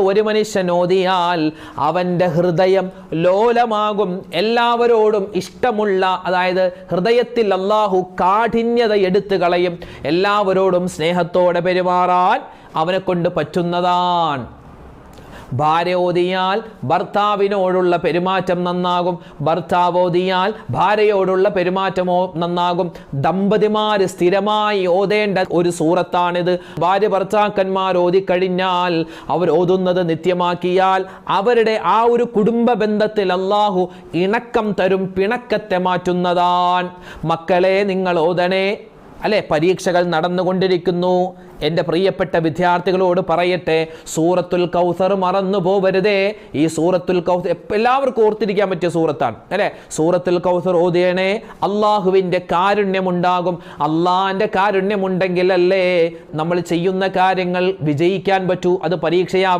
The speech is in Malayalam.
ഒരു മനുഷ്യൻ ഓതിയാൽ അവന്റെ ഹൃദയം ലോലമാകും. എല്ലാവരോടും ഇഷ്ടമുള്ള, അതായത് ഹൃദയത്തിൽ അല്ലാഹു കാഠിന്യത എടുത്തു കളയും. എല്ലാവരോടും സ്നേഹത്തോടെ പെരുമാറാൻ അവനെ കൊണ്ട് പറ്റുന്നതാണ്. ഭാര്യ ഓതിയാൽ ഭർത്താവിനോടുള്ള പെരുമാറ്റം നന്നാകും. ഭർത്താവ് ഓതിയാൽ ഭാര്യയോടുള്ള പെരുമാറ്റമോ നന്നാകും. ദമ്പതിമാര് സ്ഥിരമായി ഓതേണ്ട ഒരു സൂറത്താണിത്. ഭാര്യ ഭർത്താക്കന്മാർ ഓതിക്കഴിഞ്ഞാൽ, അവർ ഓതുന്നത് നിത്യമാക്കിയാൽ അവരുടെ ആ ഒരു കുടുംബ ബന്ധത്തിൽ അല്ലാഹു ഇണക്കം തരും, പിണക്കത്തെ മാറ്റുന്നതാണ്. മക്കളെ, നിങ്ങൾ ഓതണേ. അല്ലെ, പരീക്ഷകൾ നടന്നുകൊണ്ടിരിക്കുന്നു. എൻ്റെ പ്രിയപ്പെട്ട വിദ്യാർത്ഥികളോട് പറയട്ടെ, സൂറത്തുൽ കൗസർ മറന്നു പോവരുതേ. ഈ സൂറത്തുൽ കൗസർ എല്ലാവർക്കും ഓർത്തിരിക്കാൻ പറ്റിയ സൂറത്താണ്. അല്ലെ, സൂറത്തുൽ കൗസർ ഓതിയണേ. അള്ളാഹുവിൻ്റെ കാരുണ്യമുണ്ടാകും. അള്ളാഹിൻ്റെ കാരുണ്യമുണ്ടെങ്കിൽ അല്ലേ നമ്മൾ ചെയ്യുന്ന കാര്യങ്ങൾ വിജയിക്കാൻ പറ്റൂ. അത് പരീക്ഷയാവട്ടെ,